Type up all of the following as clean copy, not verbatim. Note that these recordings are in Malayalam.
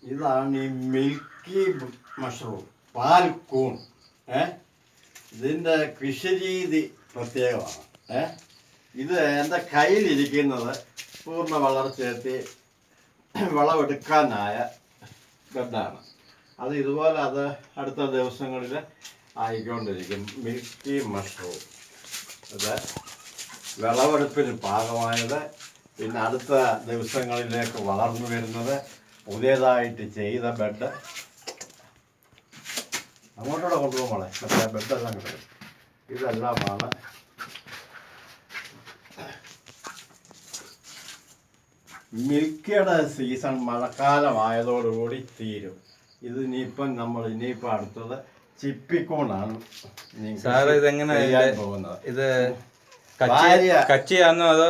ഇതാണ് ഈ മിൽക്കി മഷ്റൂം, പാൽ കൂൺ. ഇതിൻ്റെ കൃഷി രീതി പ്രത്യേകമാണ്. ഇത് എൻ്റെ കയ്യിലിരിക്കുന്നത് പൂർണ്ണ വളർച്ചയെത്തി വിളവെടുക്കാനായ ബെഡാണ്. അത് ഇതുപോലെ അത് അടുത്ത ദിവസങ്ങളിൽ ആയിക്കൊണ്ടിരിക്കും. മിൽക്കി മഷ്റൂം ഇത് വിളവെടുപ്പിന് പാകമായത്, പിന്നെ അടുത്ത ദിവസങ്ങളിലേക്ക് വളർന്നു വരുന്നത്, പുതിയതായിട്ട് ചെയ്ത ബെഡ്. അങ്ങോട്ടൂടെ കൊണ്ടുപോകുമ്പോളെ മറ്റേ ബെഡെല്ലാം കിട്ടും. ഇതെല്ലാമാണ് മിൽക്കിയുടെ സീസൺ മഴക്കാലമായതോടുകൂടി തീരും. ഇത് ഇനിയിപ്പോൾ അടുത്തത് ചിപ്പിക്കൂണാണ് പോകുന്നത്. ഇത് കച്ചിയാണോ അതോ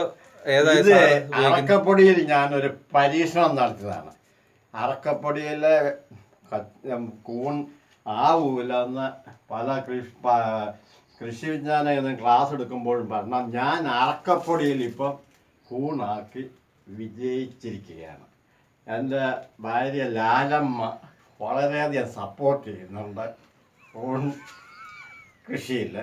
ഇത് അറക്കപ്പൊടിയിൽ ഞാനൊരു പരീക്ഷണം നടത്തിയതാണ്. അറക്കപ്പൊടിയിലെ കൂൺ ആവൂലെന്ന് പല കൃഷി വിജ്ഞാന ക്ലാസ് എടുക്കുമ്പോഴും പറഞ്ഞാൽ ഞാൻ അറക്കപ്പൊടിയിൽ ഇപ്പം കൂണാക്കി വിജയിച്ചിരിക്കുകയാണ്. എൻ്റെ ഭാര്യ ലാലമ്മ വളരെയധികം സപ്പോർട്ട് ചെയ്യുന്നുണ്ട് കൂൺ കൃഷിയിൽ.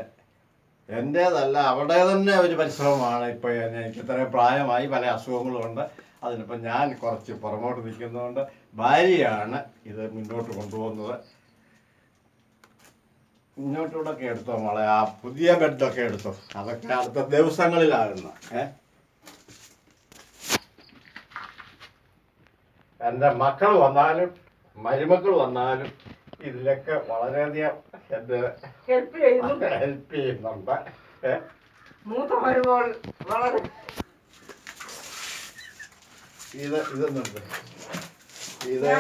എൻ്റേതല്ല, അവിടെ തന്നെ ഒരു പരിശ്രമമാണ്. ഇപ്പോൾ എനിക്ക് ഇത്രയും പ്രായമായി, പല അസുഖങ്ങളുമുണ്ട്. അതിനിപ്പോൾ ഞാൻ കുറച്ച് പുറമോട്ട് നിൽക്കുന്നതുകൊണ്ട് ഭാര്യയാണ് ഇത് മുന്നോട്ട് കൊണ്ടുപോകുന്നത്. മുന്നോട്ടൂടൊക്കെ എടുത്തോ മോളെ, ആ പുതിയ ബെഡൊക്കെ എടുത്തോ. അതൊക്കെ അടുത്ത ദിവസങ്ങളിലാകുന്ന. എൻ്റെ മക്കൾ വന്നാലും മരുമക്കൾ വന്നാലും ഇതിലൊക്കെ വളരെയധികം എൻ്റെ ഹെൽപ്പ് ചെയ്യുന്നുണ്ട്. മൂത്ത മരുമകൾ വളരെ ഇതൊന്നുണ്ട്. ഇത്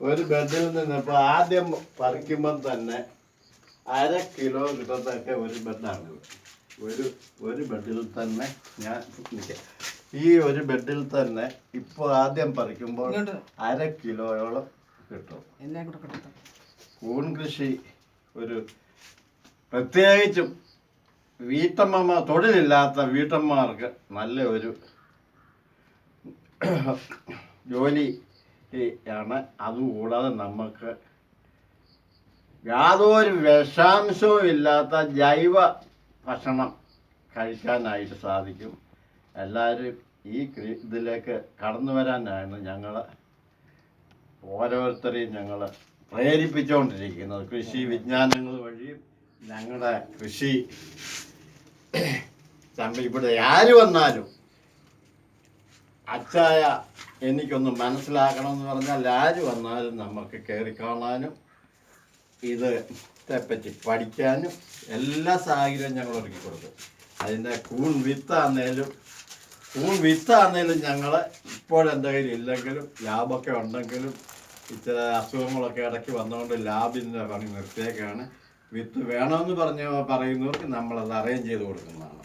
ഒരു ബെഡിൽ നിന്ന് ഇപ്പോൾ ആദ്യം പറിക്കുമ്പം തന്നെ 1/2 കിലോ കിട്ടത്തൊക്കെ ഒരു ബെഡാണ്. ഒരു ബെഡിൽ തന്നെ ഞാൻ ഈ ഒരു ബെഡിൽ തന്നെ ഇപ്പോൾ ആദ്യം പറിക്കുമ്പോൾ 1/2 കിലോയോളം കിട്ടും. കൂൺ കൃഷി ഒരു പ്രത്യേകിച്ചും തൊഴിലില്ലാത്ത വീട്ടമ്മമാർക്ക് നല്ല ഒരു ജോലി ആണ്. അതുകൂടാതെ നമുക്ക് യാതൊരു വിഷാംശവും ഇല്ലാത്ത ജൈവ ഭക്ഷണം കഴിക്കാനായിട്ട് സാധിക്കും. എല്ലാവരും ഈ ഇതിലേക്ക് കടന്നു വരാനാണ് ഞങ്ങൾ ഓരോരുത്തരെയും ഞങ്ങൾ പ്രേരിപ്പിച്ചുകൊണ്ടിരിക്കുന്നത്. കൃഷി വിജ്ഞാനങ്ങൾ വഴിയും ഞങ്ങളുടെ കൃഷി ഇവിടെ ആര് വന്നാലും അച്ചായ എനിക്കൊന്ന് മനസ്സിലാക്കണമെന്ന് പറഞ്ഞാൽ ആര് വന്നാലും നമുക്ക് കയറി കാണാനും ഇതിനെപ്പറ്റി പഠിക്കാനും എല്ലാ സാഹചര്യവും ഞങ്ങൾ ഒരുക്കി കൊടുക്കും. അതിൻ്റെ കൂൺ വിത്താന്നേലും ഞങ്ങൾ ഇപ്പോഴെൻ്റെ കയ്യിൽ ഇല്ലെങ്കിലും ലാബൊക്കെ ഉണ്ടെങ്കിലും ഇച്ചിരി അസുഖങ്ങളൊക്കെ ഇടയ്ക്ക് വന്നുകൊണ്ട് ലാബിൻ്റെ പണി നിർത്തിയേക്കാണ്. വിത്ത് വേണമെന്ന് പറയുന്നവർക്ക് നമ്മളത് അറേഞ്ച് ചെയ്ത് കൊടുക്കുന്നതാണ്.